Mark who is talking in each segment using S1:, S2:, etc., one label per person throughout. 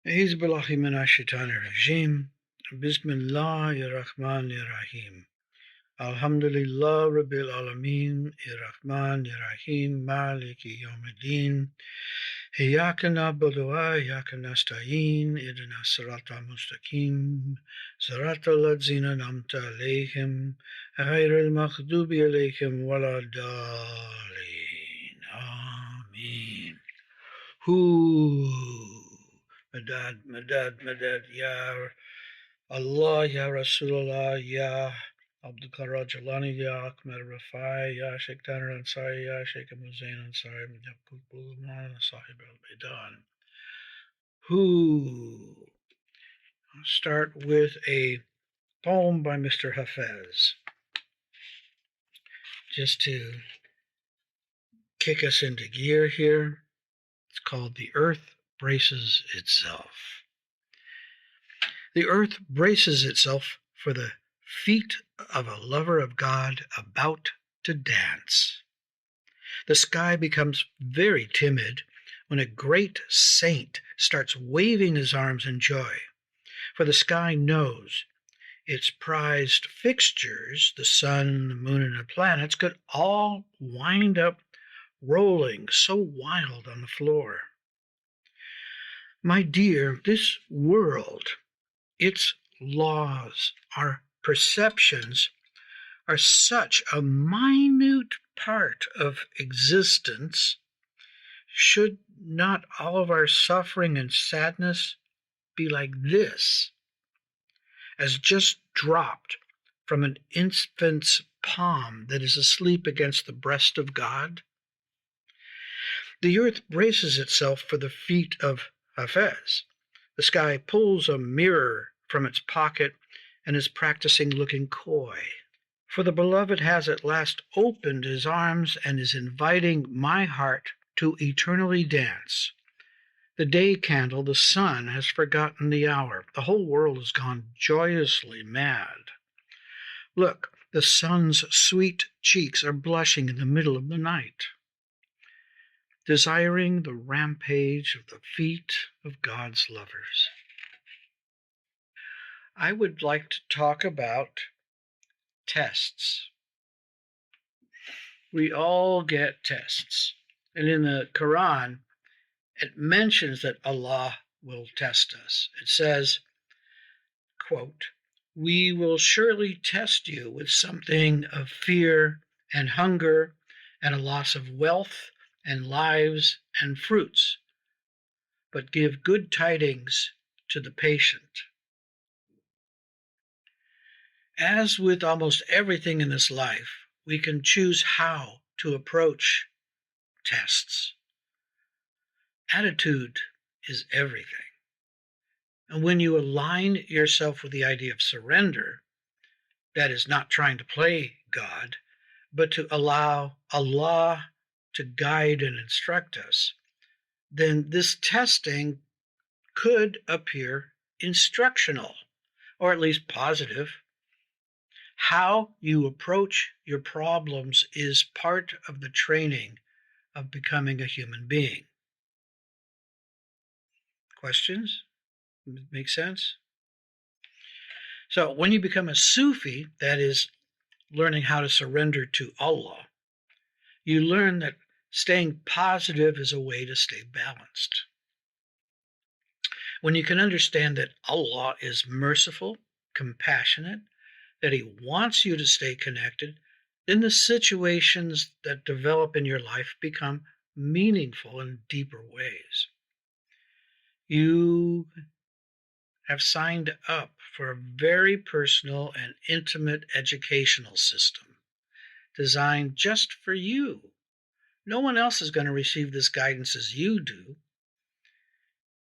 S1: أعوذ بالله من الشيطان الرجيم. بسم الله الرحمن الرحيم. الحمد لله رب العالمين الرحمن الرحيم مالك يوم الدين. إياك نعبد وإياك نستعين اهدنا الصراط المستقيم صراط الذين أنعمت عليهم غير المغضوب عليهم ولا الضالين آمين. Who Madad, Madad, Madad, Ya Allah, Ya Rasulullah, Ya Abdul Qadir Jalani, Ya Ahmed Rafai, Ya Sheikh Tanner Ansari, Ya Sheikh Muzain Ansari, Ya Qutbullah Sahib al Baidan. Who start with a poem by Mr. Hafez, just to kick us into gear here. It's called The Earth Braces Itself. The earth braces itself for the feet of a lover of God about to dance. The sky becomes very timid when a great saint starts waving his arms in joy, for the sky knows its prized fixtures, the sun, the moon, and the planets, could all wind up rolling so wild on the floor. My dear, this world, its laws, our perceptions, are such a minute part of existence. Should not all of our suffering and sadness be like this, as just dropped from an infant's palm that is asleep against the breast of God? The earth braces itself for the feet of Hafez. The sky pulls a mirror from its pocket and is practicing looking coy. For the beloved has at last opened his arms and is inviting my heart to eternally dance. The day candle, the sun, has forgotten the hour. The whole world has gone joyously mad. Look, the sun's sweet cheeks are blushing in the middle of the night, desiring the rampage of the feet of God's lovers. I would like to talk about tests. We all get tests. And in the Quran, it mentions that Allah will test us. It says, quote, "We will surely test you with something of fear and hunger and a loss of wealth and lives and fruits, but give good tidings to the patient." As with almost everything in this life, we can choose how to approach tests. Attitude is everything. And when you align yourself with the idea of surrender, that is not trying to play God, but to allow Allah to guide and instruct us, then this testing could appear instructional, or at least positive. How you approach your problems is part of the training of becoming a human being. Questions? Make sense? So when you become a Sufi, that is learning how to surrender to Allah, you learn that staying positive is a way to stay balanced. When you can understand that Allah is merciful, compassionate, that He wants you to stay connected, then the situations that develop in your life become meaningful in deeper ways. You have signed up for a very personal and intimate educational system designed just for you. No one else is going to receive this guidance as you do,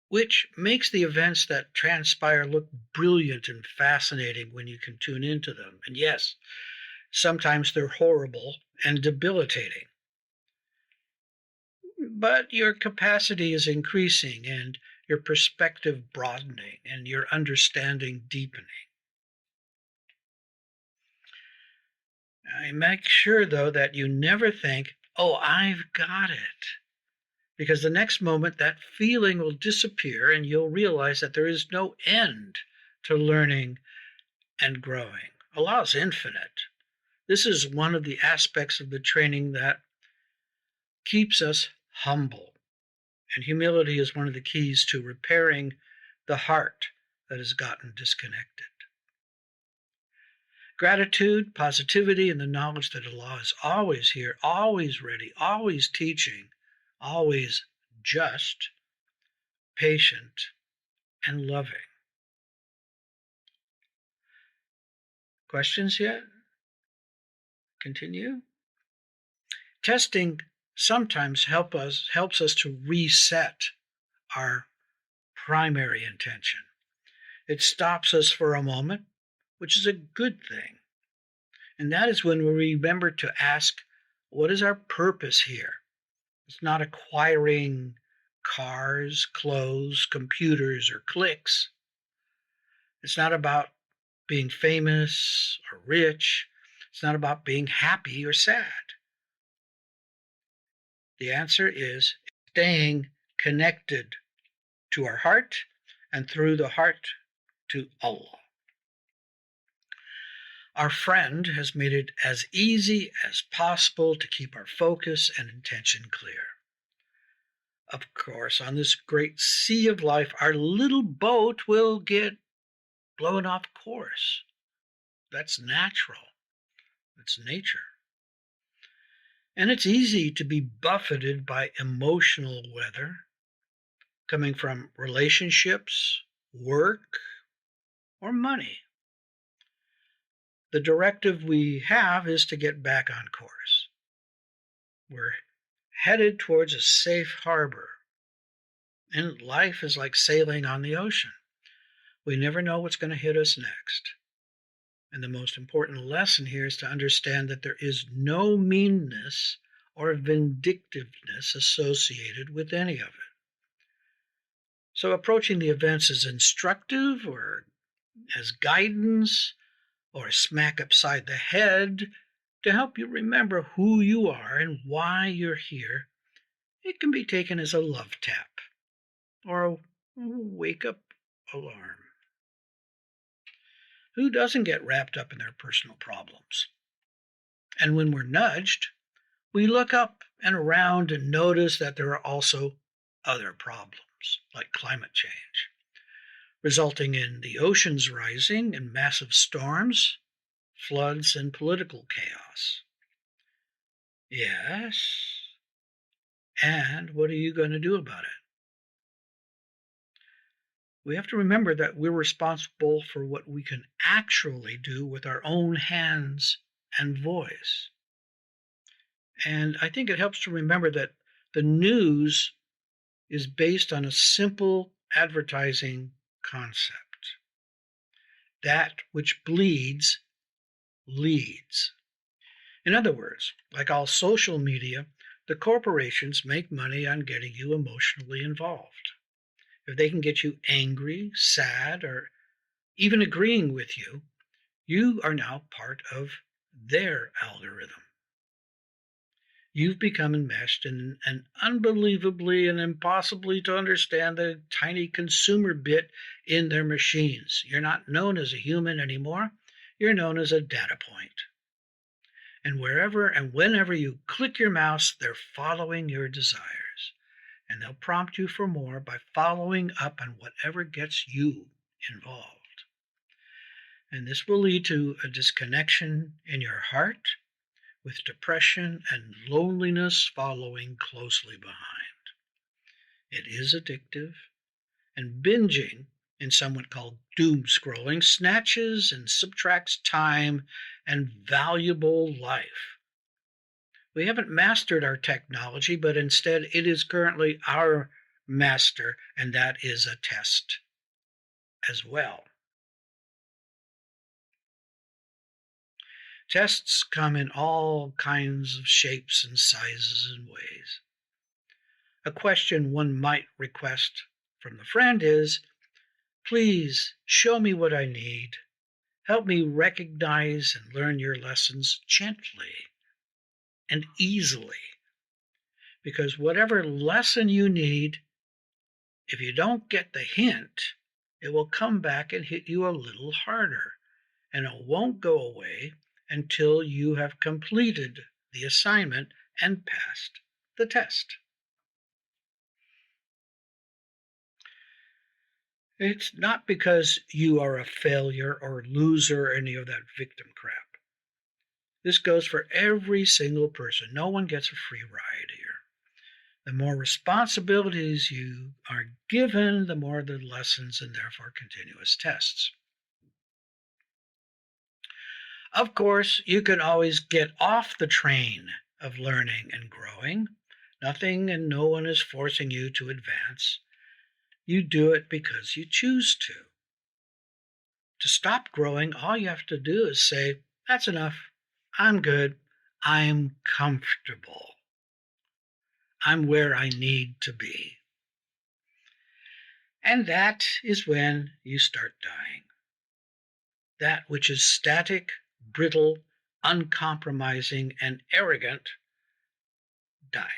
S1: which makes the events that transpire look brilliant and fascinating when you can tune into them. And yes, sometimes they're horrible and debilitating. But your capacity is increasing and your perspective broadening and your understanding deepening. I make sure, though, that you never think, "Oh, I've got it." because the next moment that feeling will disappear and you'll realize that there is no end to learning and growing. Allah is infinite. This is one of the aspects of the training that keeps us humble. And humility is one of the keys to repairing the heart that has gotten disconnected. Gratitude, positivity, and the knowledge that Allah is always here, always ready, always teaching, always just, patient, and loving. Questions yet? Continue. Testing sometimes helps us to reset our primary intention. It stops us for a moment, which is a good thing. And that is when we remember to ask, what is our purpose here? It's not acquiring cars, clothes, computers, or clicks. It's not about being famous or rich. It's not about being happy or sad. The answer is staying connected to our heart and through the heart to Allah. Our friend has made it as easy as possible to keep our focus and intention clear. Of course, on this great sea of life, our little boat will get blown off course. That's natural. It's nature. And it's easy to be buffeted by emotional weather coming from relationships, work, or money. The directive we have is to get back on course. We're headed towards a safe harbor. And life is like sailing on the ocean. We never know what's going to hit us next. And the most important lesson here is to understand that there is no meanness or vindictiveness associated with any of it. So approaching the events as instructive or as guidance or a smack upside the head to help you remember who you are and why you're here, it can be taken as a love tap or a wake-up alarm. Who doesn't get wrapped up in their personal problems? And when we're nudged, we look up and around and notice that there are also other problems, like climate change, resulting in the oceans rising and massive storms, floods, and political chaos. Yes. And what are you going to do about it? We have to remember that we're responsible for what we can actually do with our own hands and voice. And I think it helps to remember that the news is based on a simple advertising concept. That which bleeds, leads. In other words, like all social media, the corporations make money on getting you emotionally involved. If they can get you angry, sad, or even agreeing with you, you are now part of their algorithm. You've become enmeshed in an unbelievably and impossibly to understand the tiny consumer bit in their machines. You're not known as a human anymore. You're known as a data point. And wherever and whenever you click your mouse, they're following your desires. And they'll prompt you for more by following up on whatever gets you involved. And this will lead to a disconnection in your heart, with depression and loneliness following closely behind. It is addictive, and binging, in somewhat called doomscrolling, snatches and subtracts time and valuable life. We haven't mastered our technology, but instead it is currently our master, and that is a test as well. Tests come in all kinds of shapes and sizes and ways. A question one might request from the friend is, please show me what I need. Help me recognize and learn your lessons gently and easily. because whatever lesson you need, if you don't get the hint, it will come back and hit you a little harder, and it won't go away until you have completed the assignment and passed the test. It's not because you are a failure or loser or any of that victim crap. This goes for every single person. No one gets a free ride here. The more responsibilities you are given, the more the lessons and therefore continuous tests. Of course, you can always get off the train of learning and growing. Nothing and no one is forcing you to advance. You do it because you choose to. To stop growing, all you have to do is say, that's enough. I'm good. I'm comfortable. I'm where I need to be. And that is when you start dying. That which is static, brittle, uncompromising, and arrogant dies.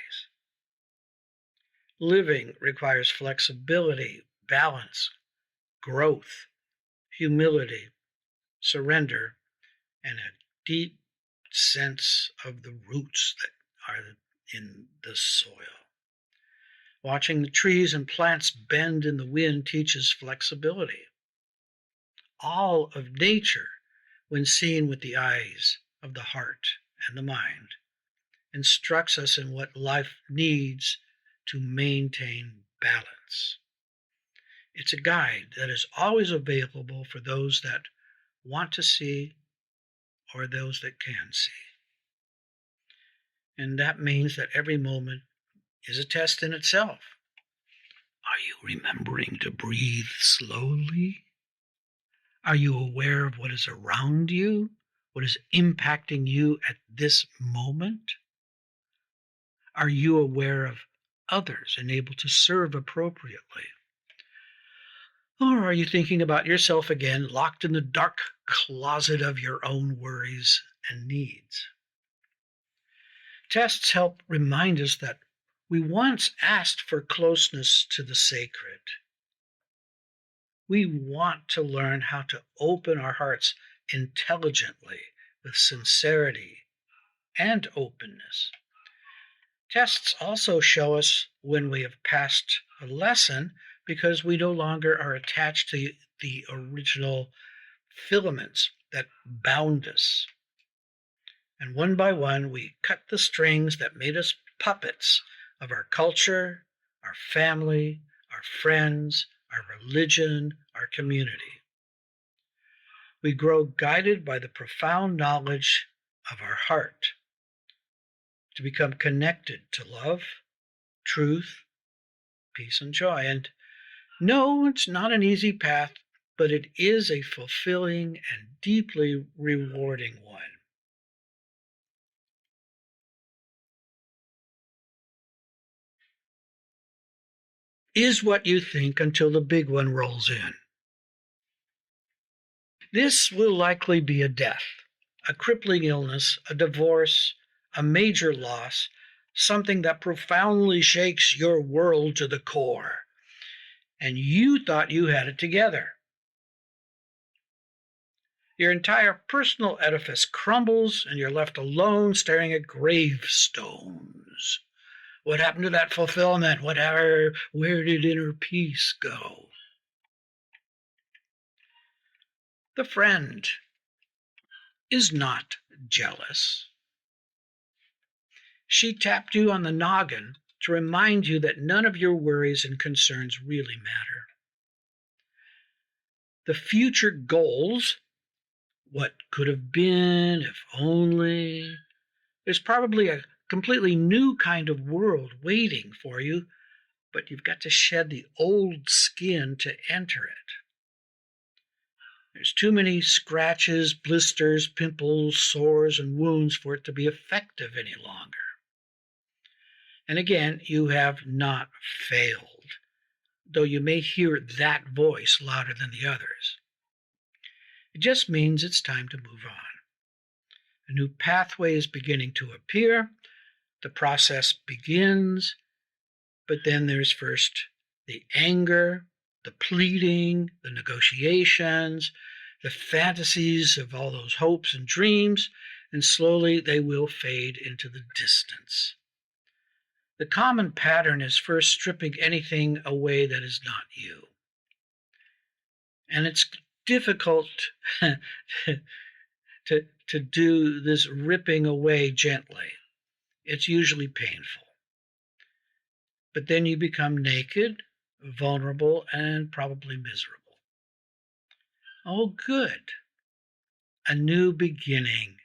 S1: Living requires flexibility, balance, growth, humility, surrender, and a deep sense of the roots that are in the soil. Watching the trees and plants bend in the wind teaches flexibility. All of nature, when seen with the eyes of the heart and the mind, instructs us in what life needs to maintain balance. It's a guide that is always available for those that want to see or those that can see. And that means that every moment is a test in itself. Are you remembering to breathe slowly? Are you aware of what is around you? What is impacting you at this moment? Are you aware of others and able to serve appropriately? Or are you thinking about yourself again, locked in the dark closet of your own worries and needs? Tests help remind us that we once asked for closeness to the sacred. We want to learn how to open our hearts intelligently with sincerity and openness. Tests also show us when we have passed a lesson because we no longer are attached to the original filaments that bound us. And one by one, we cut the strings that made us puppets of our culture, our family, our friends, our religion, our community. We grow guided by the profound knowledge of our heart to become connected to love, truth, peace, and joy. And no, it's not an easy path, but it is a fulfilling and deeply rewarding one. Is what you think until the big one rolls in. This will likely be a death, a crippling illness, a divorce, a major loss, something that profoundly shakes your world to the core. And you thought you had it together. Your entire personal edifice crumbles and you're left alone staring at gravestones. What happened to that fulfillment? Where did inner peace go? The friend is not jealous. She tapped you on the noggin to remind you that none of your worries and concerns really matter. The future goals, what could have been, if only, there's probably a completely new kind of world waiting for you, but you've got to shed the old skin to enter it. There's too many scratches, blisters, pimples, sores, and wounds for it to be effective any longer. And again, you have not failed, though you may hear that voice louder than the others. It just means it's time to move on. A new pathway is beginning to appear, The process begins, but then there's first the anger, the pleading, the negotiations, the fantasies of all those hopes and dreams, and slowly they will fade into the distance. The common pattern is first stripping anything away that is not you. And it's difficult to do this ripping away gently. It's usually painful. But then you become naked, vulnerable, and probably miserable. Oh, good. A new beginning.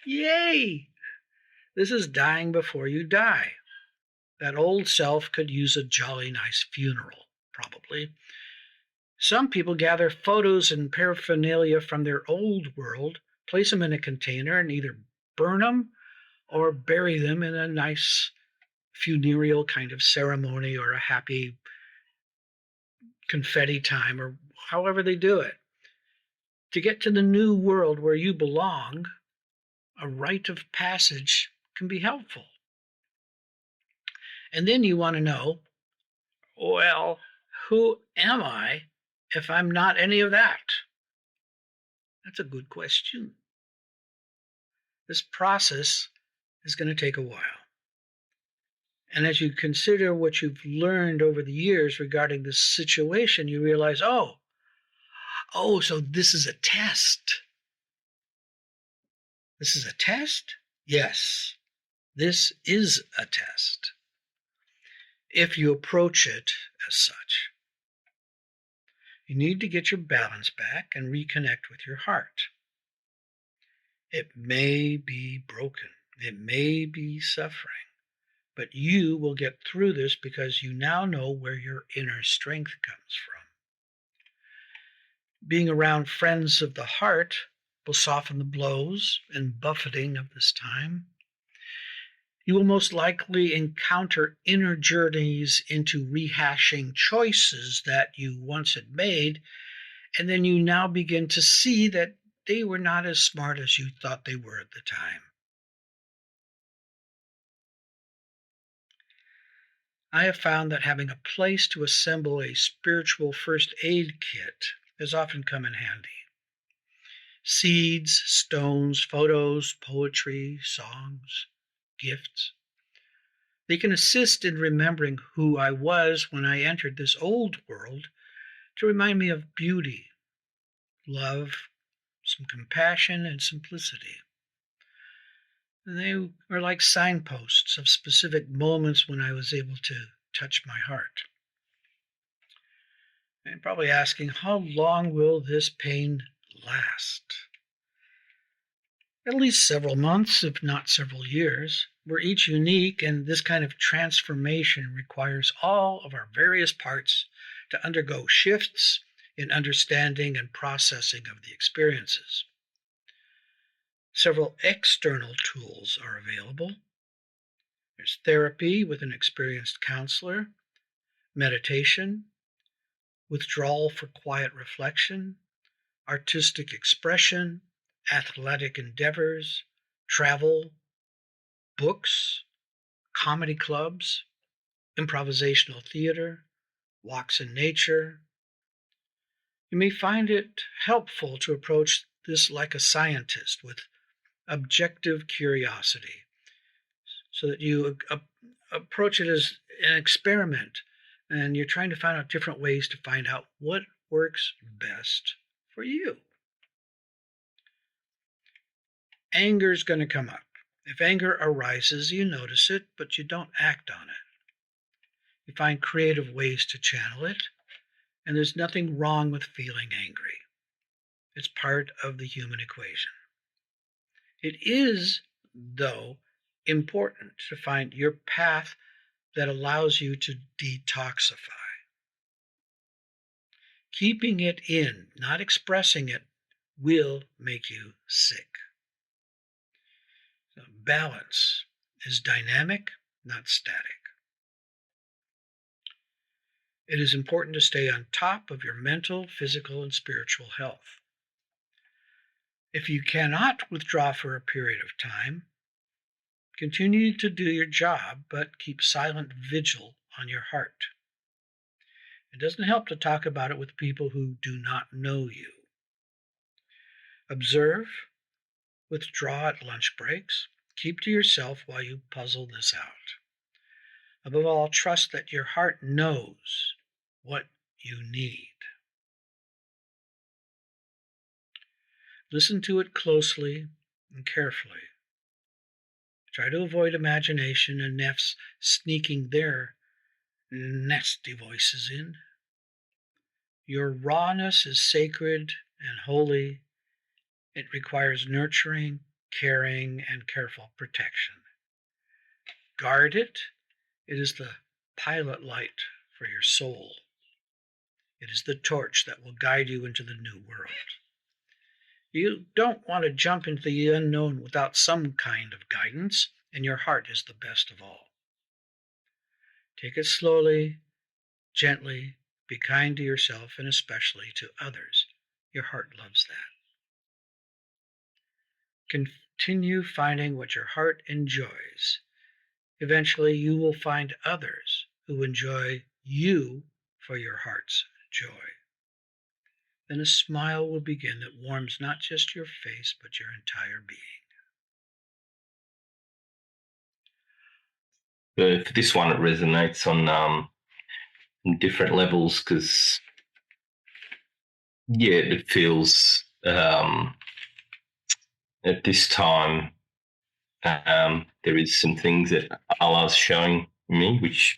S1: Yay! This is dying before you die. That old self could use a jolly nice funeral, probably. Some people gather photos and paraphernalia from their old world, place them in a container, and either burn them or bury them in a nice funereal kind of ceremony or a happy confetti time, or however they do it. To get to the new world where you belong, a rite of passage can be helpful. And then you want to know, well, who am I if I'm not any of that? That's a good question. This process is going to take a while. And as you consider what you've learned over the years regarding this situation, you realize, oh, so this is a test. This is a test? Yes, this is a test, if you approach it as such. You need to get your balance back and reconnect with your heart. It may be broken. It may be suffering. But you will get through this because you now know where your inner strength comes from. Being around friends of the heart will soften the blows and buffeting of this time. You will most likely encounter inner journeys into rehashing choices that you once had made, and then you now begin to see that they were not as smart as you thought they were at the time. I have found that having a place to assemble a spiritual first aid kit has often come in handy. Seeds, stones, photos, poetry, songs, gifts. They can assist in remembering who I was when I entered this old world, to remind me of beauty, love, some compassion, and simplicity. And they are like signposts of specific moments when I was able to touch my heart. I'm probably asking, how long will this pain last? At least several months, if not several years. We're each unique, and this kind of transformation requires all of our various parts to undergo shifts in understanding and processing of the experiences. Several external tools are available. There's therapy with an experienced counselor, meditation, withdrawal for quiet reflection, artistic expression, athletic endeavors, travel, books, comedy clubs, improvisational theater, walks in nature. You may find it helpful to approach this like a scientist with objective curiosity, so that you approach it as an experiment, and you're trying to find out different ways to find out what works best for you. Anger is going to come up. If anger arises, you notice it, but you don't act on it. You find creative ways to channel it, and there's nothing wrong with feeling angry. It's part of the human equation. It is, though, important to find your path that allows you to detoxify. Keeping it in, not expressing it, will make you sick. So balance is dynamic, not static. It is important to stay on top of your mental, physical, and spiritual health. If you cannot withdraw for a period of time, Continue to do your job, but keep silent vigil on your heart. It doesn't help to talk about it with people who do not know you. Observe, withdraw at lunch breaks, keep to yourself while you puzzle this out. Above all, trust that your heart knows what you need. Listen to it closely and carefully. Try to avoid imagination and nefs sneaking their nasty voices in. Your rawness is sacred and holy. It requires nurturing, caring, and careful protection. Guard it. It is the pilot light for your soul. It is the torch that will guide you into the new world. You don't want to jump into the unknown without some kind of guidance, and your heart is the best of all. Take it slowly, gently, be kind to yourself and especially to others. Your heart loves that. Continue finding what your heart enjoys. Eventually, you will find others who enjoy you for your heart's joy. Then a smile will begin that warms not just your face, but your entire being.
S2: For this one, it resonates on different levels because, it feels at this time there is some things that Allah's showing me, which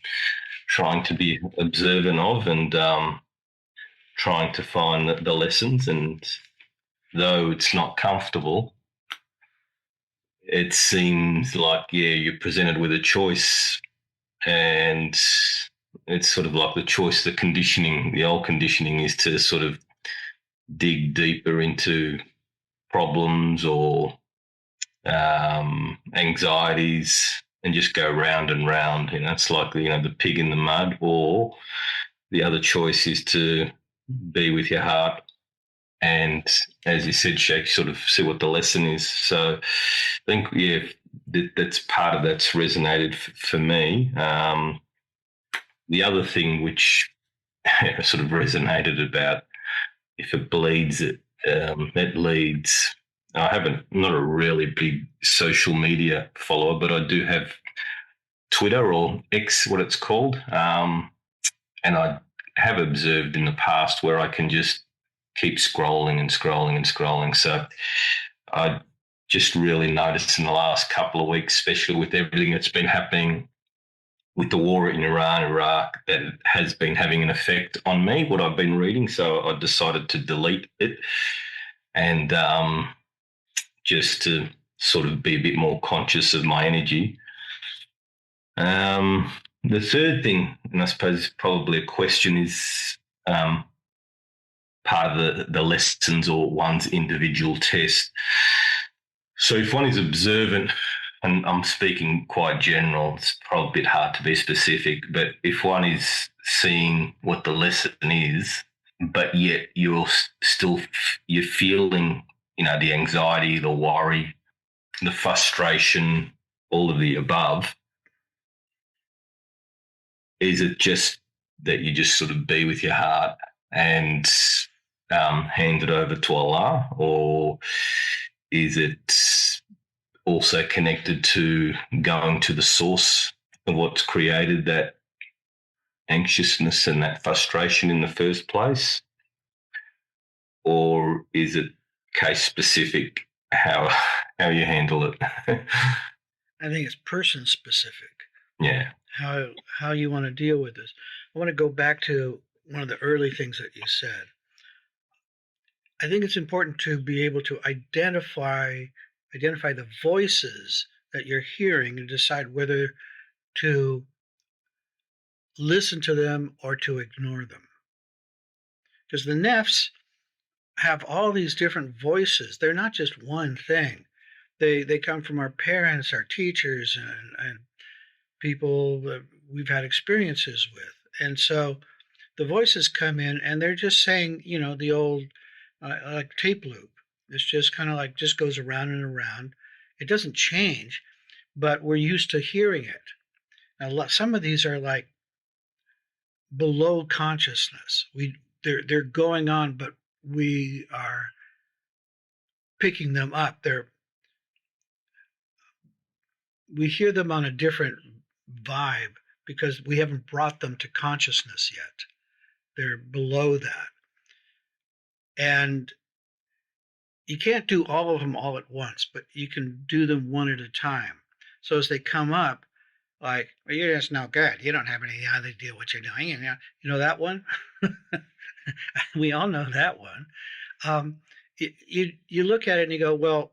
S2: trying to be observant of and trying to find the lessons. And though it's not comfortable, it seems like, you're presented with a choice, and it's sort of like the choice, the conditioning, the old conditioning is to sort of dig deeper into problems or anxieties and just go round and round. It's like, the pig in the mud. Or the other choice is to be with your heart and, as you said, Shake, sort of see what the lesson is. So I think, that's part of that's resonated for me. The other thing which sort of resonated about, if it bleeds, it leads. I'm not a really big social media follower, but I do have Twitter, or X, what it's called. And I have observed in the past where I can just keep scrolling and scrolling and scrolling. So I just really noticed in the last couple of weeks, especially with everything that's been happening with the war in Iran, Iraq, that it has been having an effect on me, what I've been reading. So I decided to delete it and just to sort of be a bit more conscious of my energy. The third thing, and I suppose probably a question, is part of the lessons or one's individual test. So if one is observant, and I'm speaking quite general, it's probably a bit hard to be specific, but if one is seeing what the lesson is, but yet you're feeling, the anxiety, the worry, the frustration, all of the above, is it just that you just sort of be with your heart and hand it over to Allah, or is it also connected to going to the source of what's created that anxiousness and that frustration in the first place? Or is it case specific how you handle it?
S1: I think it's person specific.
S2: Yeah.
S1: How you want to deal with this. I want to go back to one of the early things that you said. I think it's important to be able to identify the voices that you're hearing and decide whether to listen to them or to ignore them. Because the nefs have all these different voices. They're not just one thing. They come from our parents, our teachers, and people that we've had experiences with. And so the voices come in and they're just saying, the old like tape loop. It's just kind of like just goes around and around. It doesn't change, but we're used to hearing it. Now, some of these are like below consciousness. They're going on, but we are picking them up. We hear them on a different vibe because we haven't brought them to consciousness yet. They're below that. And you can't do all of them all at once, but you can do them one at a time. So as they come up, like, well, you're just no good. You don't have any idea what you're doing. And you know that one? We all know that one. You look at it and you go, well,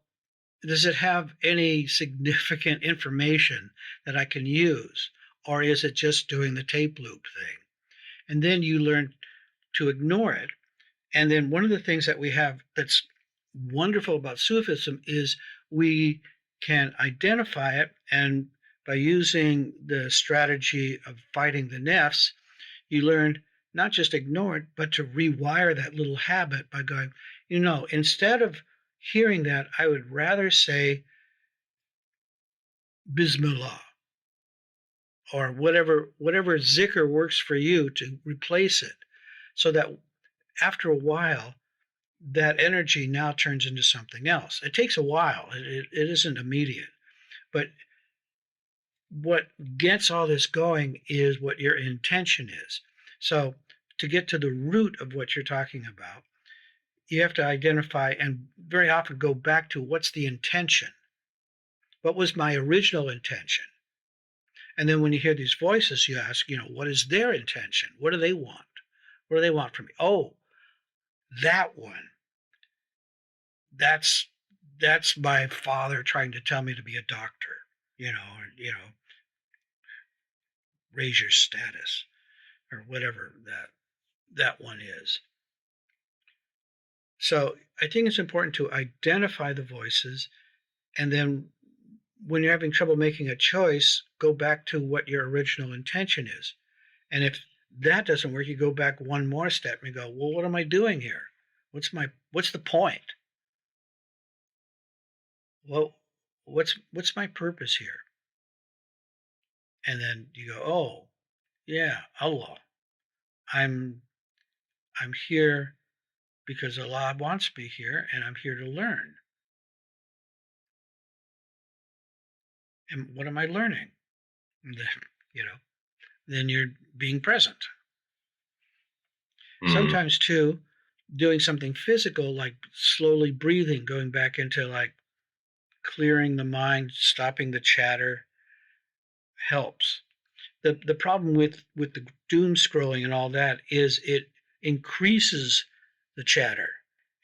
S1: does it have any significant information that I can use? Or is it just doing the tape loop thing? And then you learn to ignore it. And then one of the things that we have that's wonderful about Sufism is we can identify it, and by using the strategy of fighting the nefs, you learn not just ignore it, but to rewire that little habit by going, instead of hearing that, I would rather say Bismillah or whatever zikr works for you to replace it, so that after a while, that energy now turns into something else. It takes a while. It isn't immediate. But what gets all this going is what your intention is. So to get to the root of what you're talking about, you have to identify and very often go back to what's the intention? What was my original intention? And then when you hear these voices, you ask, what is their intention? What do they want? What do they want from me? Oh, that one. That's my father trying to tell me to be a doctor, raise your status or whatever that one is. So I think it's important to identify the voices, and then when you're having trouble making a choice, go back to what your original intention is. And if that doesn't work, you go back one more step and you go, well, what am I doing here? What's the point? Well, what's my purpose here? And then you go, oh, yeah, Allah. I'm here because Allah wants me here, and I'm here to learn. And what am I learning? And then you're being present. Sometimes too, doing something physical like slowly breathing, going back into like clearing the mind, stopping the chatter, helps. The problem with the doom scrolling and all that is it increases the chatter,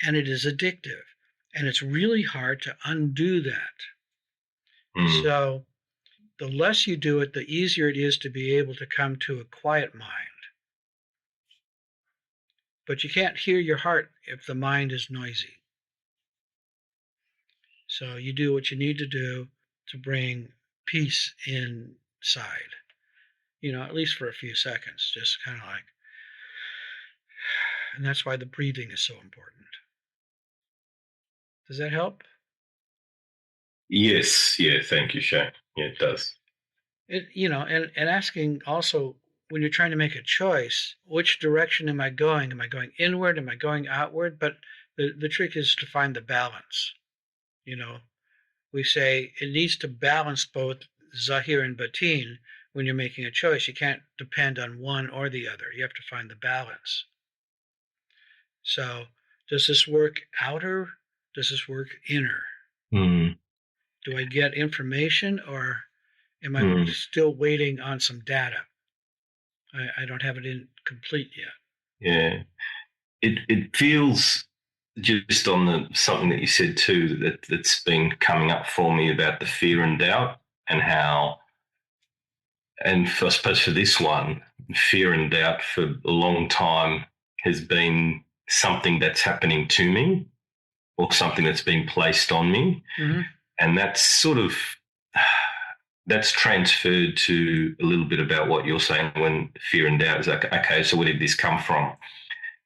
S1: and it is addictive, and it's really hard to undo that. So the less you do it, the easier it is to be able to come to a quiet mind. But you can't hear your heart if the mind is noisy. So you do what you need to do to bring peace inside, at least for a few seconds, just kind of like, and that's why the breathing is so important. Does that help?
S2: Yes. Yeah. Thank you, Shane. Yeah, it does.
S1: And asking also, when you're trying to make a choice, which direction am I going? Am I going inward? Am I going outward? But the trick is to find the balance. We say it needs to balance both Zahir and Batin when you're making a choice. You can't depend on one or the other. You have to find the balance. So does this work outer? Does this work inner? Do I get information, or am I still waiting on some data? I don't have it in complete yet.
S2: Yeah. It feels, just on something that you said too, that's been coming up for me about the fear and doubt, and how, and I suppose for this one, fear and doubt for a long time has been something that's happening to me, or something that's been placed on me. And that's that's transferred to a little bit about what you're saying when fear and doubt is like, okay, so where did this come from?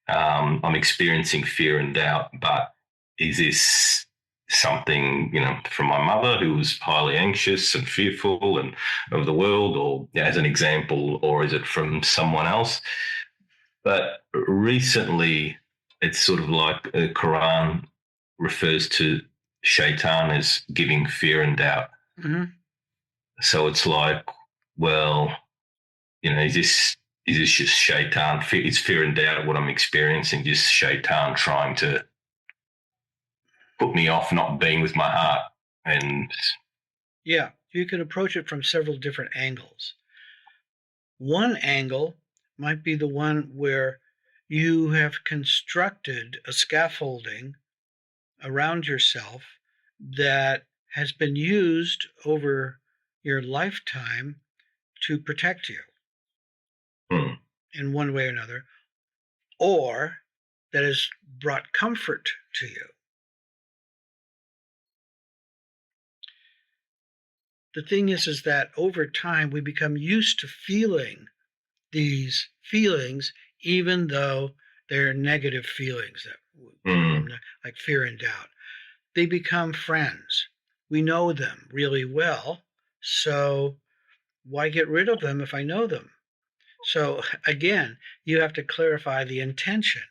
S2: I'm experiencing fear and doubt, but is this something, from my mother who was highly anxious and fearful and of the world, or as an example, or is it from someone else? But recently, it's sort of like the Quran refers to shaitan as giving fear and doubt.
S1: Mm-hmm.
S2: So it's like, well, is this just shaitan? Is fear and doubt what I'm experiencing? Just shaitan trying to put me off not being with my heart? And
S1: yeah, you can approach it from several different angles. One angle might be the one where you have constructed a scaffolding around yourself that has been used over your lifetime to protect you in one way or another, or that has brought comfort to you. The thing is that over time we become used to feeling these feelings, even though they're negative feelings that like fear and doubt. They become friends. We know them really well, so why get rid of them if I know them? So again, you have to clarify the intention.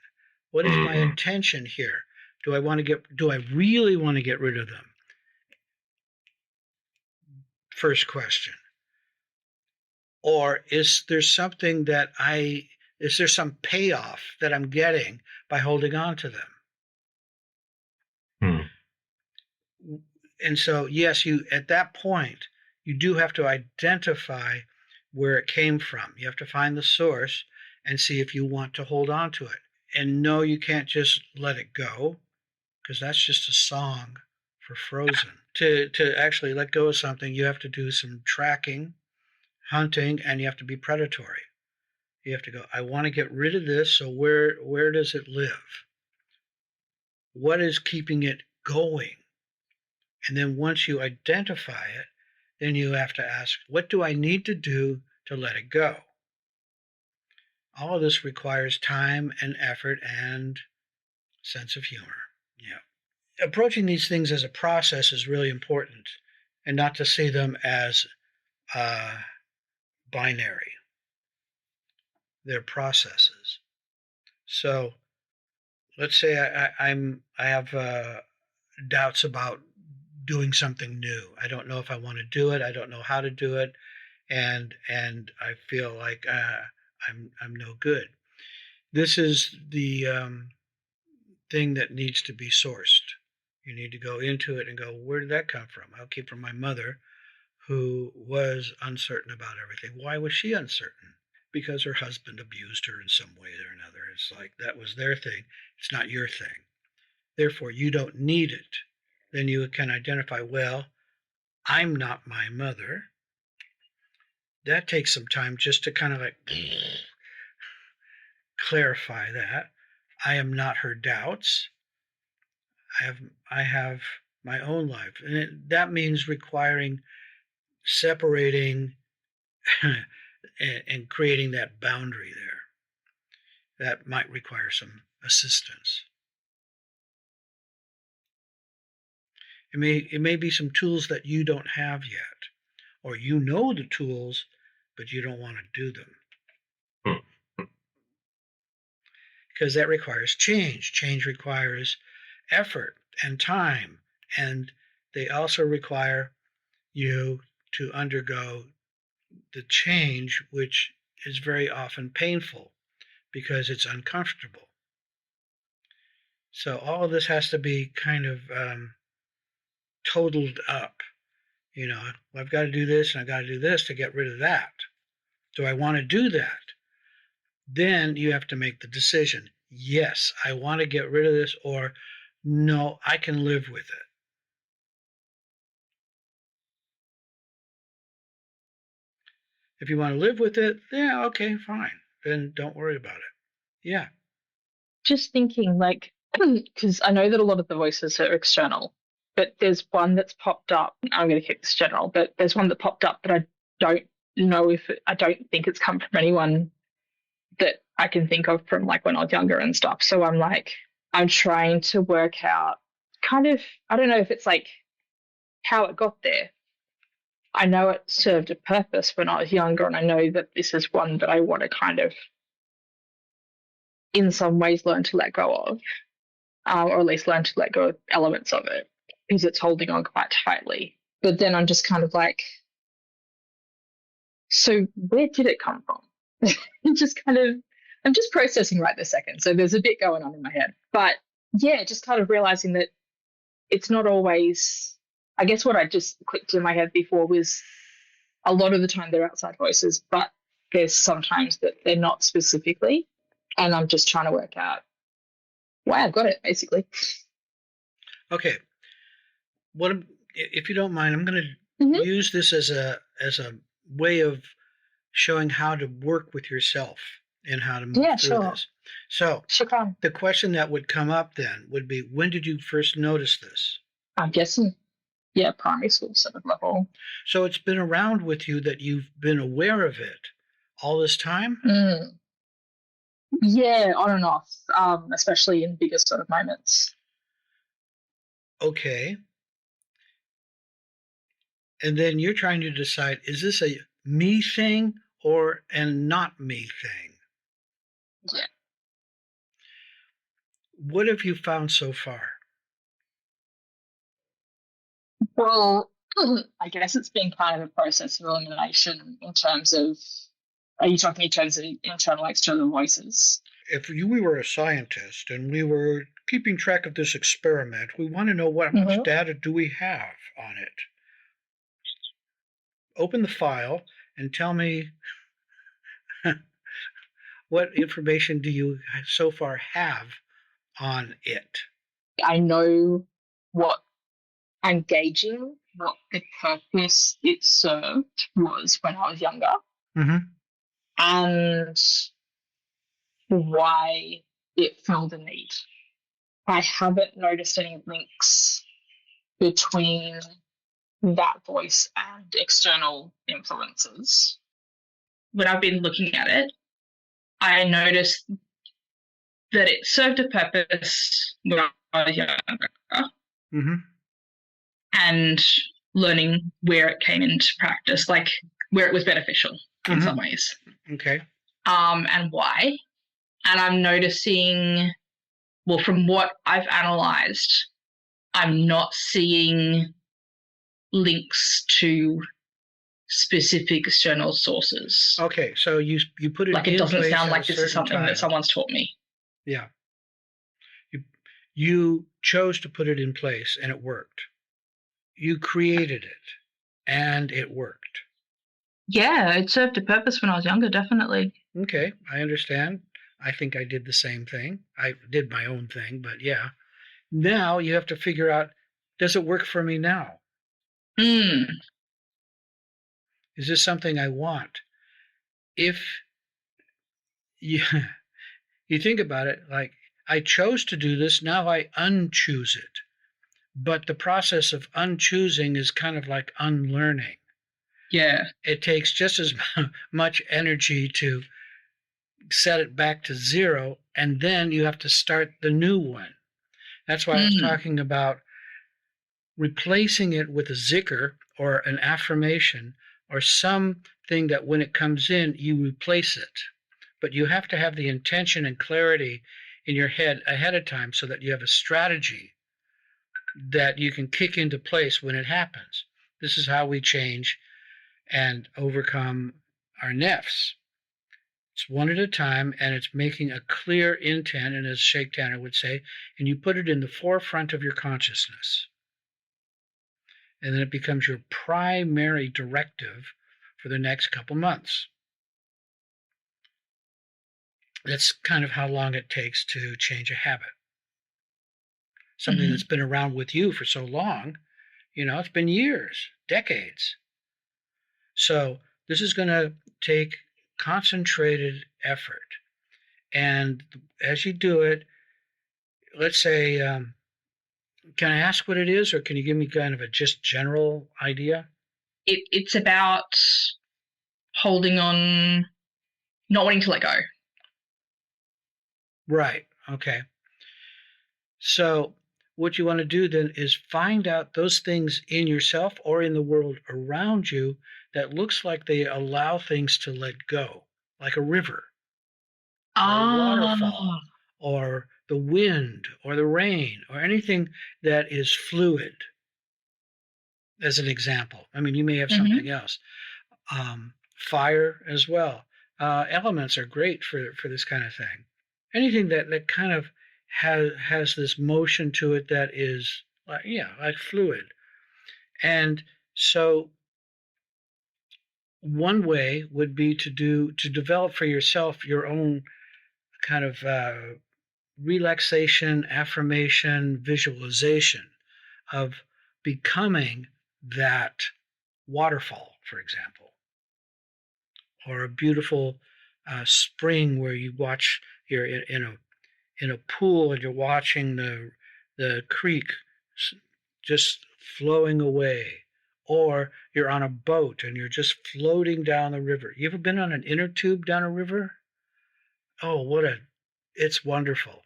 S1: What is my intention here? Do I really want to get rid of them? First question. Or is there some payoff that I'm getting by holding on to them? And so, yes, at that point, you do have to identify where it came from. You have to find the source and see if you want to hold on to it. And no, you can't just let it go, because that's just a song for Frozen. To actually let go of something, you have to do some tracking, hunting, and you have to be predatory. You have to go, I want to get rid of this, so where does it live? What is keeping it going? And then once you identify it, then you have to ask, what do I need to do to let it go? All of this requires time and effort and sense of humor. Yeah. Approaching these things as a process is really important, and not to see them as binary. They're processes. So let's say I have doubts about doing something new. I don't know if I want to do it. I don't know how to do it, and I feel like I'm no good. This is the thing that needs to be sourced. You need to go into it and go, where did that come from? I came from my mother, who was uncertain about everything. Why was she uncertain? Because her husband abused her in some way or another. It's like that was their thing. It's not your thing. Therefore, you don't need it. Then you can identify, well, I'm not my mother. That takes some time just to kind of like clarify that. I am not her doubts. I have my own life. And that means requiring separating and creating that boundary there. That might require some assistance. It may be some tools that you don't have yet, or you know the tools, but you don't want to do them. Because that requires change. Change requires effort and time, and they also require you to undergo the change, which is very often painful because it's uncomfortable. So all of this has to be kind of totaled up. I've got to do this and I've got to do this to get rid of that. Do I want to do that? Then you have to make the decision. Yes, I want to get rid of this, or no, I can live with it. If you want to live with it, yeah, okay, fine. Then don't worry about it. Yeah.
S3: Just thinking, because I know that a lot of the voices are external, but there's one that's popped up. I'm going to keep this general, but there's one that popped up that I don't know I don't think it's come from anyone that I can think of from like when I was younger and stuff. So I'm trying to work out kind of, I don't know if it's like how it got there. I know it served a purpose when I was younger, and I know that this is one that I want to kind of, in some ways, learn to let go of, or at least learn to let go of elements of it because it's holding on quite tightly. But then I'm just kind of like, so where did it come from? Just kind of, I'm just processing right this second. So there's a bit going on in my head. But yeah, just kind of realizing that it's not always, I guess what I just clicked in my head before was a lot of the time they're outside voices, but there's sometimes that they're not specifically. And I'm just trying to work out why I've got it, basically.
S1: Okay. If you don't mind, I'm going to use this as a way of showing how to work with yourself and how to move through this. So the question that would come up then would be, when did you first notice this? I'm
S3: guessing, primary school sort of level.
S1: So it's been around with you that you've been aware of it all this time?
S3: Yeah, on and off, especially in bigger sort of moments.
S1: Okay. And then you're trying to decide, is this a me thing or a not me thing?
S3: Yeah.
S1: What have you found so far?
S3: Well, I guess it's been kind of a process of elimination in terms of, are you talking in terms of internal, external voices?
S1: If we were a scientist and we were keeping track of this experiment, we want to know what much data do we have on it. Open the file and tell me what information do you so far have on it.
S3: I know what I'm gauging, what the purpose it served was when I was younger, and why it filled a need. I haven't noticed any links between that voice and external influences. When I've been looking at it, I noticed that it served a purpose when I was younger. And learning where it came into practice, like where it was beneficial in some ways.
S1: Okay.
S3: And why. And I'm noticing, well, from what I've analysed, I'm not seeing links to specific external sources.
S1: Okay, so you put it
S3: like it doesn't sound like this is something that someone's taught me.
S1: Yeah. You chose to put it in place and it worked. You created it and it worked.
S3: Yeah, it served a purpose when I was younger, definitely.
S1: Okay, I understand. I think I did the same thing. I did my own thing, but yeah. Now you have to figure out, does it work for me now? Is this something I want? If you think about it, like, I chose to do this, now I unchoose it. But the process of unchoosing is kind of like unlearning.
S3: Yeah.
S1: It takes just as much energy to set it back to zero, and then you have to start the new one. That's why I was talking about replacing it with a zikr or an affirmation or something that when it comes in, you replace it. But you have to have the intention and clarity in your head ahead of time so that you have a strategy that you can kick into place when it happens. This is how we change and overcome our nefs. It's one at a time, and it's making a clear intent, and as Sheikh Tanner would say, and you put it in the forefront of your consciousness. And then it becomes your primary directive for the next couple months. That's kind of how long it takes to change a habit. Something that's been around with you for so long, it's been years, decades. So this is going to take concentrated effort. And as you do it, let's say, can I ask what it is, or can you give me kind of a just general idea? It's about holding on, not wanting to let go. Right. Okay. So what you want to do then is find out those things in yourself or in the world around you that looks like they allow things to let go, like a river or a waterfall or the wind or the rain or anything that is fluid, as an example. I mean, you may have something else. Fire as well. Elements are great for this kind of thing. Anything that kind of has this motion to it that is like fluid. And so one way would be to develop for yourself your own kind of relaxation, affirmation, visualization of becoming that waterfall, for example, or a beautiful spring where you're in a pool and you're watching the creek just flowing away, or you're on a boat and you're just floating down the river. You ever been on an inner tube down a river? Oh, it's wonderful.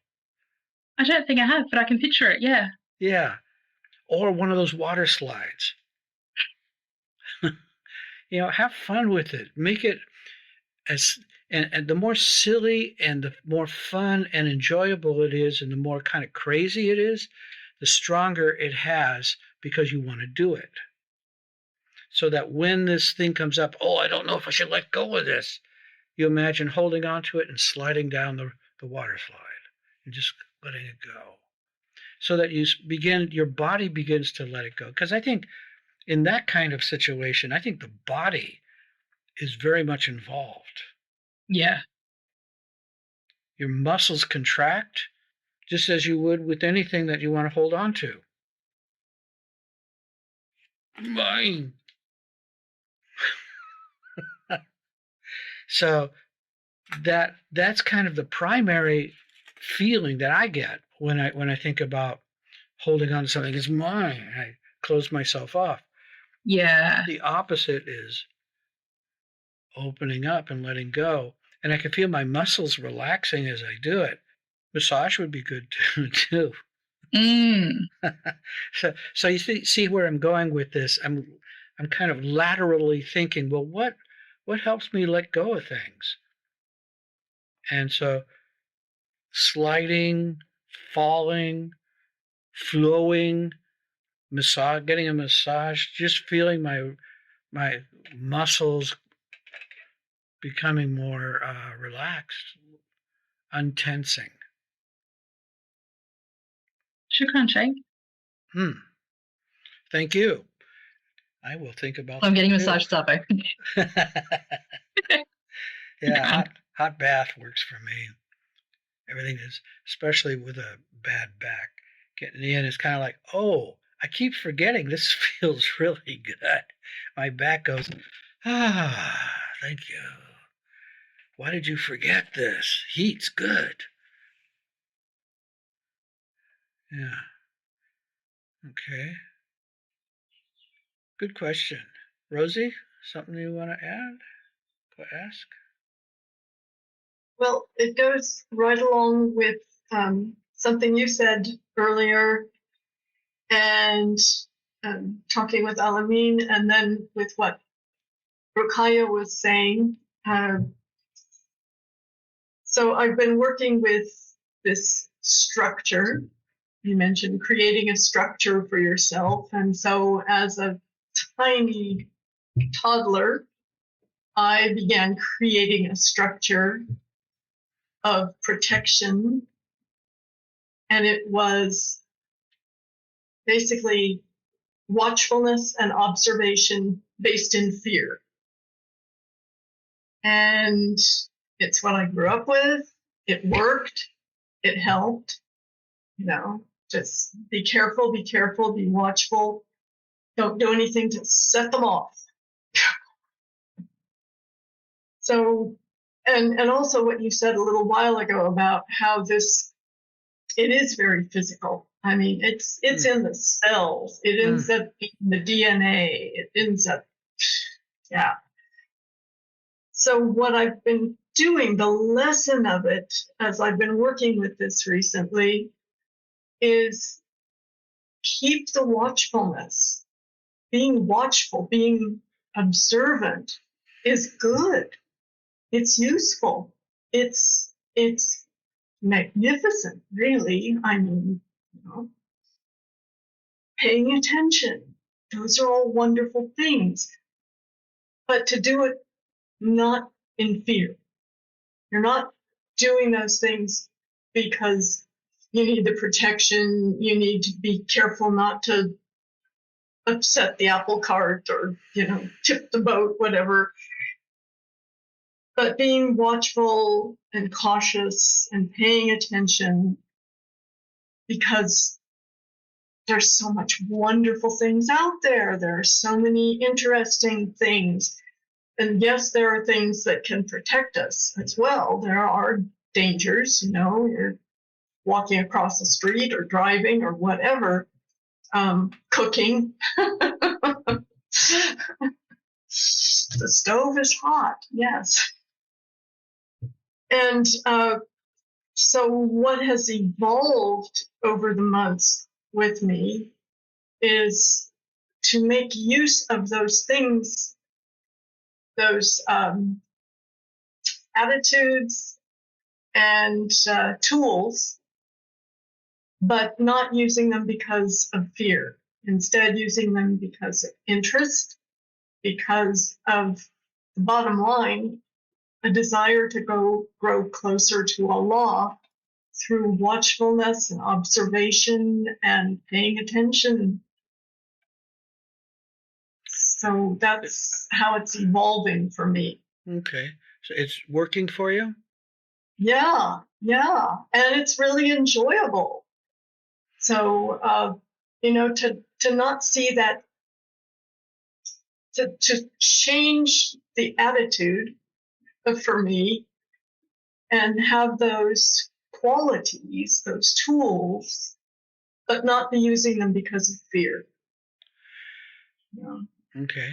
S3: I don't think I have, but I can picture it. Yeah.
S1: Yeah. Or one of those water slides. Have fun with it. Make it and the more silly and the more fun and enjoyable it is, and the more kind of crazy it is, the stronger it has because you want to do it. So that when this thing comes up, I don't know if I should let go of this, you imagine holding on to it and sliding down the water slide and just letting it go. So that your body begins to let it go. Because I think in that kind of situation, I think the body is very much involved.
S3: Yeah.
S1: Your muscles contract just as you would with anything that you want to hold on to. Mine. So that's kind of the primary feeling that I get when I think about holding on to something. It's mine. I close myself off.
S3: Yeah.
S1: The opposite is opening up and letting go. And I can feel my muscles relaxing as I do it. Massage would be good too. So you see where I'm going with this. I'm kind of laterally thinking, well, what helps me let go of things? And so sliding, falling, flowing, getting a massage, just feeling my muscles becoming more relaxed, untensing.
S3: Shukran, Sheikh.
S1: Thank you. I will think about
S3: I'm getting
S1: too.
S3: massage supper.
S1: Yeah, hot bath works for me. Everything is, especially with a bad back. Getting in is kind of like, I keep forgetting this feels really good. My back goes, thank you. Why did you forget this? Heat's good. Yeah. Okay. Good question. Rosie, something you want to add? Go ask?
S4: Well, it goes right along with something you said earlier, and talking with Alameen, and then with what Rukaya was saying. So I've been working with this structure. You mentioned creating a structure for yourself. And so as a tiny toddler, I began creating a structure of protection. And it was basically watchfulness and observation based in fear. And it's what I grew up with. It worked. It helped. Just be careful, be watchful. Don't do anything to set them off. So, and also what you said a little while ago about how it is very physical. I mean, it's in the cells. It ends up in the DNA. It ends up, yeah. So what I've been doing, the lesson of it, as I've been working with this recently, is keep the watchfulness. Being watchful, being observant is good. It's useful. It's magnificent, really. I mean, paying attention. Those are all wonderful things. But to do it not in fear. You're not doing those things because you need the protection, you need to be careful not to upset the apple cart or, tip the boat, whatever. But being watchful and cautious and paying attention because there's so much wonderful things out there. There are so many interesting things. And yes, there are things that can protect us as well. There are dangers, you're walking across the street or driving or whatever, cooking. The stove is hot, yes. And so what has evolved over the months with me is to make use of those things, those attitudes and tools, but not using them because of fear. Instead, using them because of interest, because of the bottom line, a desire to grow closer to Allah through watchfulness and observation and paying attention. So that's how it's evolving for me.
S1: Okay. So it's working for you?
S4: Yeah. And it's really enjoyable. So, to not see that, to change the attitude for me and have those qualities, those tools, but not be using them because of fear.
S1: Okay,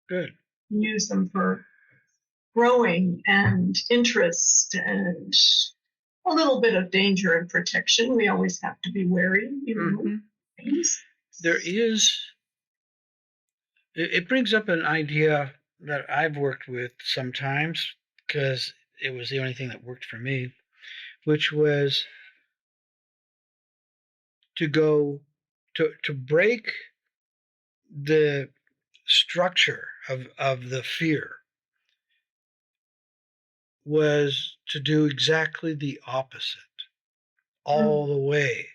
S1: good.
S4: Use them for growing and interest and a little bit of danger and protection. We always have to be wary, things.
S1: There is, it brings up an idea that I've worked with sometimes because it was the only thing that worked for me, which was to break the structure of the fear, was to do exactly the opposite all the way,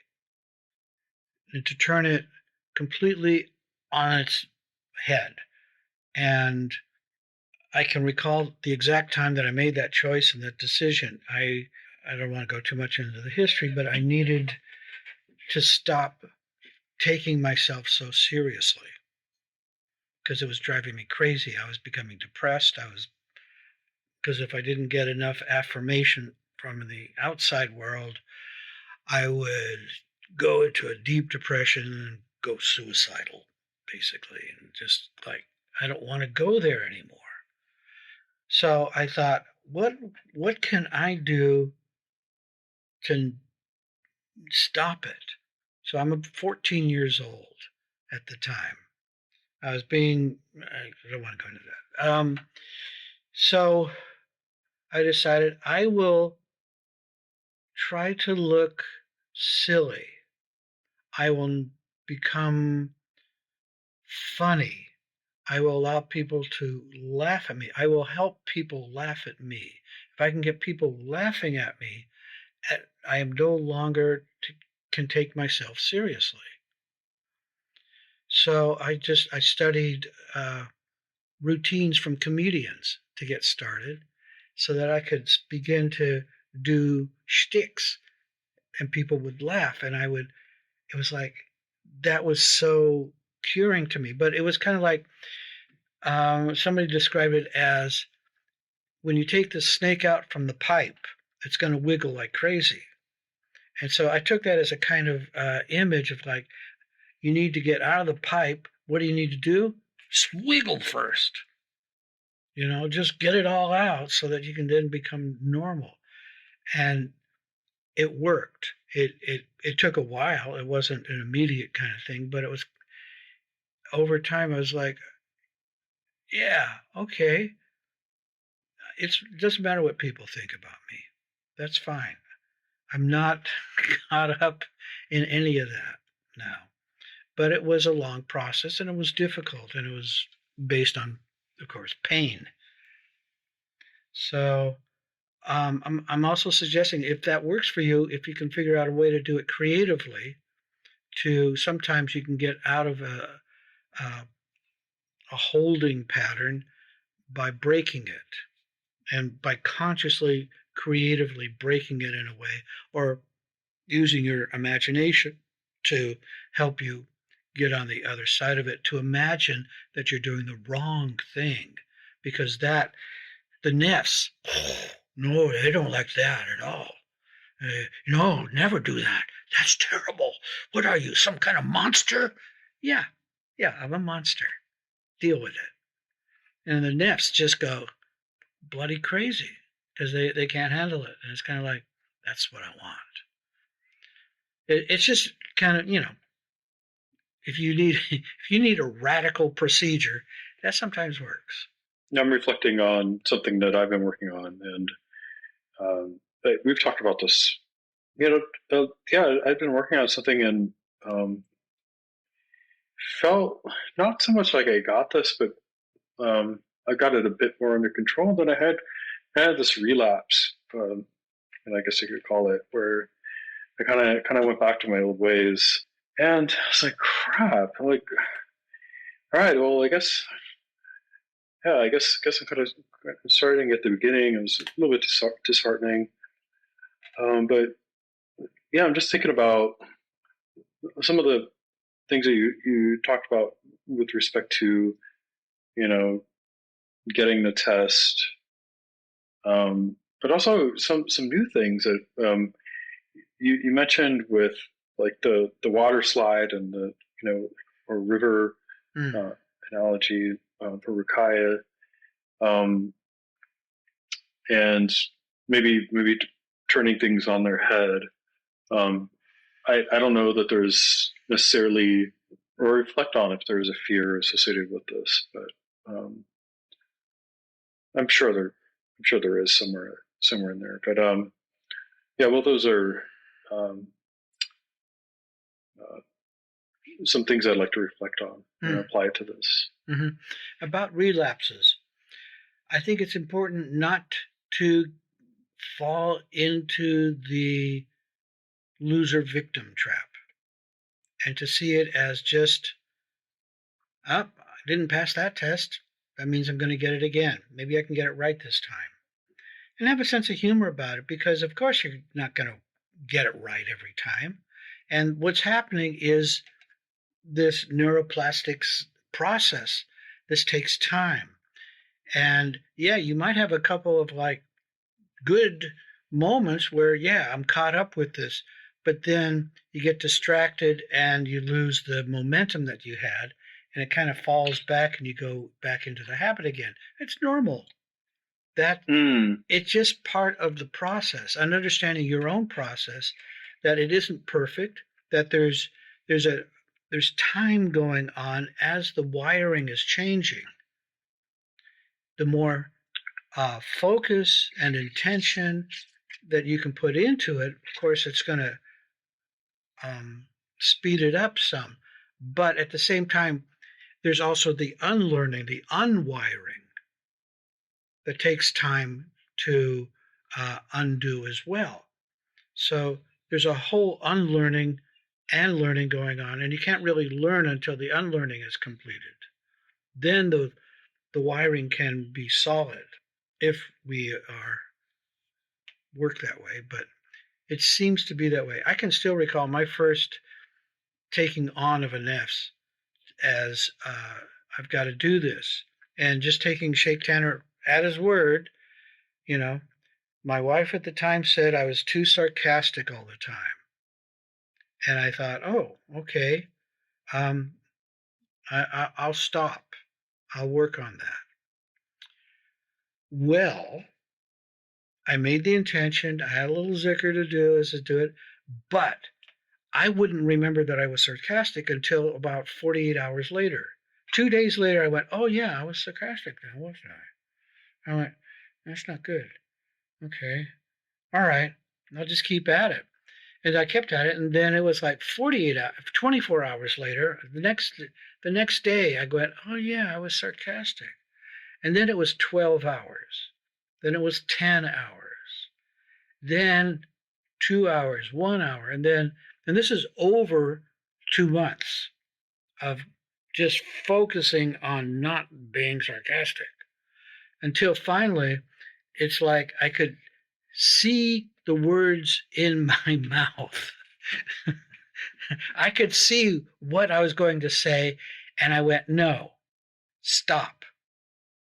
S1: and to turn it completely on its head. And I can recall the exact time that I made that choice and that decision. I don't want to go too much into the history, but I needed to stop taking myself so seriously because it was driving me crazy. I was becoming depressed. Because if I didn't get enough affirmation from the outside world, I would go into a deep depression and go suicidal, basically, and just like, I don't want to go there anymore. So I thought, what can I do to stop it? So I'm 14 years old at the time. I don't want to go into that. So I decided I will try to look silly. I will become funny. I will allow people to laugh at me. I will help people laugh at me. If I can get people laughing at me, I am no longer can take myself seriously. So I studied routines from comedians to get started so that I could begin to do shticks and people would laugh. And it was like, that was so curing to me. But it was kind of like, somebody described it as when you take the snake out from the pipe, it's going to wiggle like crazy. And so I took that as a kind of image of like, you need to get out of the pipe. What do you need to do? Just wiggle first. Just get it all out so that you can then become normal. And it worked. it took a while. It wasn't an immediate kind of thing, but it was over time. I was like, yeah, okay. It doesn't matter what people think about me. That's fine. I'm not caught up in any of that now. But it was a long process and it was difficult and it was based on, of course, pain. So I'm also suggesting if that works for you, if you can figure out a way to do it creatively, to sometimes you can get out of a holding pattern by breaking it and by consciously, creatively breaking it in a way or using your imagination to help you get on the other side of it, to imagine that you're doing the wrong thing because that the nefs, no, they don't like that at all. No, never do that. That's terrible. What are you, some kind of monster? Yeah, I'm a monster. Deal with it. And the nefs just go bloody crazy because they can't handle it. And it's kind of like, that's what I want. It's just kind of, if you need a radical procedure, that sometimes works.
S5: I'm reflecting on something that I've been working on, and we've talked about this. I've been working on something and felt not so much like I got this, but I got it a bit more under control. Than I had this relapse, and I guess you could call it, where I kind of went back to my old ways, and I was like, crap. I'm like, all right, well, I guess I'm kind of starting at the beginning. It was a little bit disheartening, but yeah, I'm just thinking about some of the things that you talked about with respect to, getting the test, but also some new things that you mentioned with like the water slide and the or river analogy for Rukaya, and maybe turning things on their head. I don't know that there's necessarily, or reflect on if there's a fear associated with this, but I'm sure there is somewhere in there. But yeah, well, those are some things I'd like to reflect on and apply it to this.
S1: Mm-hmm. About relapses, I think it's important not to fall into the loser victim trap and to see it as just, I didn't pass that test. That means I'm going to get it again. Maybe I can get it right this time. And have a sense of humor about it because, of course, you're not going to get it right every time. And what's happening is this neuroplastics process. This takes time. And yeah, you might have a couple of like good moments where, yeah, I'm caught up with this. But then you get distracted and you lose the momentum that you had. And it kind of falls back and you go back into the habit again. It's normal. It's just part of the process and understanding your own process, that it isn't perfect, that there's time going on as the wiring is changing. The more focus and intention that you can put into it, of course, it's going to speed it up some. But at the same time, there's also the unlearning, the unwiring that takes time to undo as well. So there's a whole unlearning and learning going on, and you can't really learn until the unlearning is completed. Then the wiring can be solid if we work that way, but it seems to be that way. I can still recall my first taking on of a nefs as I've got to do this, and just taking Sheikh Tanner at his word. My wife at the time said I was too sarcastic all the time. And I thought, oh, okay, I'll stop. I'll work on that. Well, I made the intention. I had a little zicker to do it, But I wouldn't remember that I was sarcastic until about 48 hours later. 2 days later, I went, oh, yeah, I was sarcastic then, wasn't I? I went, that's not good. Okay. All right. I'll just keep at it. And I kept at it. And then it was like 24 hours later, the next day, I went, oh, yeah, I was sarcastic. And then it was 12 hours. Then it was 10 hours. Then 2 hours, 1 hour. And this is over 2 months of just focusing on not being sarcastic until finally it's like I could see the words in my mouth. I could see what I was going to say, and I went, no, stop.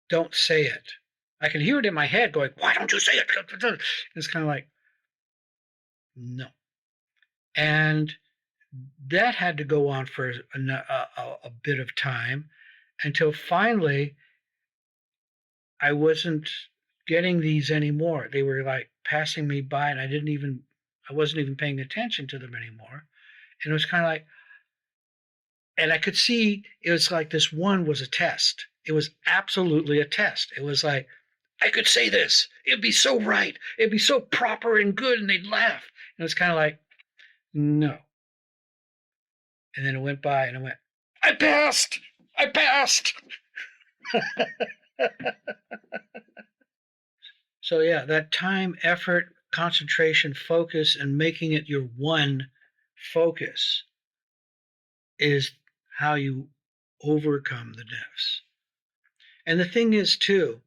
S1: Don't say it. I can hear it in my head going, why don't you say it? It's kind of like, no. And that had to go on for a bit of time until finally I wasn't getting these anymore. They were like passing me by, and I wasn't even paying attention to them anymore. And it was kind of like, and I could see it was like this one was a test. It was absolutely a test. It was like, I could say this. It'd be so right. It'd be so proper and good, and they'd laugh. And it's kind of like, no. And then it went by, and I went, I passed. I passed. So yeah, that time, effort, concentration, focus, and making it your one focus is how you overcome the nefs. And the thing is too,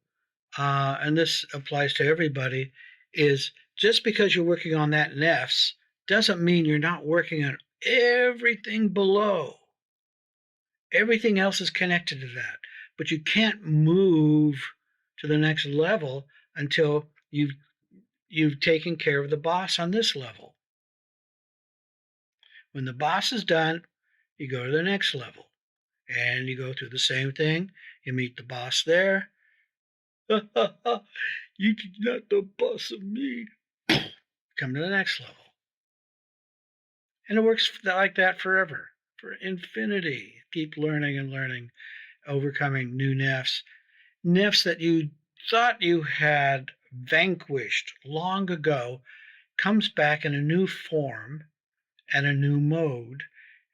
S1: and this applies to everybody, is just because you're working on that nefs doesn't mean you're not working on everything below. Everything else is connected to that. But you can't move to the next level until you've taken care of the boss on this level. When the boss is done, you go to the next level. And you go through the same thing. You meet the boss there. You're not the boss of me. Come to the next level. And it works like that forever, for infinity. Keep learning and learning, overcoming new nefs. Nefs that you thought you had vanquished long ago comes back in a new form and a new mode.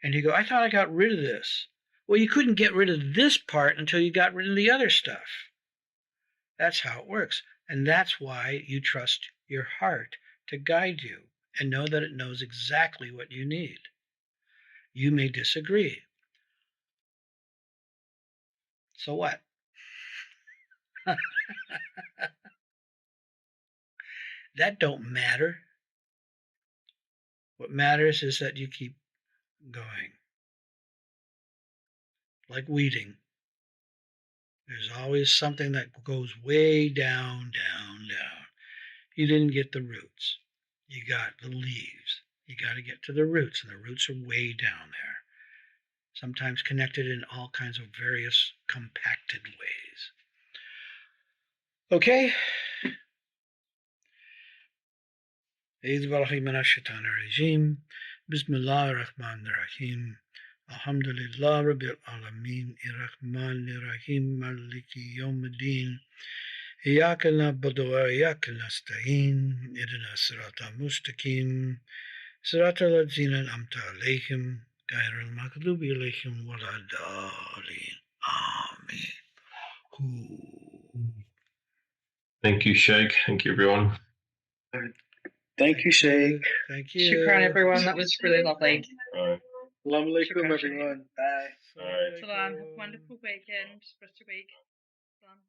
S1: And you go, I thought I got rid of this. Well, you couldn't get rid of this part until you got rid of the other stuff. That's how it works. And that's why you trust your heart to guide you and know that it knows exactly what you need. You may disagree. So what? That don't matter. What matters is that you keep going. Like weeding. There's always something that goes way down, down, down. You didn't get the roots. You got the leaves. You got to get to the roots, and the roots are way down there. Sometimes connected in all kinds of various compacted ways. Okay? Bismillah ar-Rahman ar-Rahim. Alhamdulillah Rabbil Alameen. Ar-Rahman ar-Rahim. Maliki Yawmiddin. إياك نعبد وإياك نستعين اهدنا الصراط المستقيم صراط الذين أنعمت عليهم غير المغضوب عليهم ولا الضالين آمين.
S2: Thank you, Sheikh. Thank you, everyone.
S5: Thank you, Sheikh.
S1: Thank you.
S3: Shukran, everyone. That was really lovely.
S2: All right.
S5: Assalamu alaikum,
S3: Shukran.
S5: everyone. Bye.
S2: All right.
S3: Salam. Have a wonderful weekend. Rest of the week. Salam.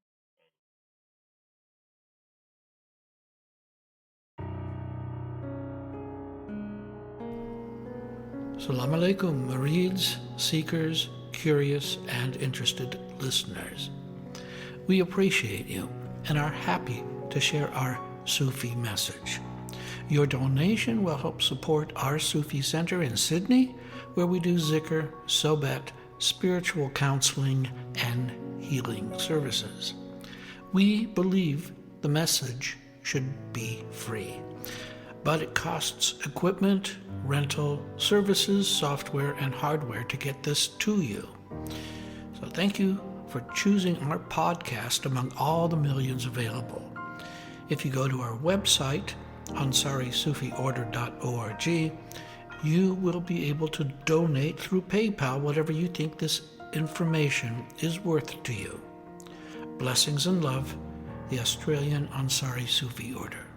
S1: Assalamu alaikum, Marids, seekers, curious, and interested listeners. We appreciate you and are happy to share our Sufi message. Your donation will help support our Sufi Center in Sydney, where we do zikr, sohbet, spiritual counseling, and healing services. We believe the message should be free, but it costs equipment, rental services, software, and hardware to get this to you. So thank you for choosing our podcast among all the millions available. If you go to our website, AnsariSufiOrder.org, you will be able to donate through PayPal whatever you think this information is worth to you. Blessings and love, the Australian Ansari Sufi Order.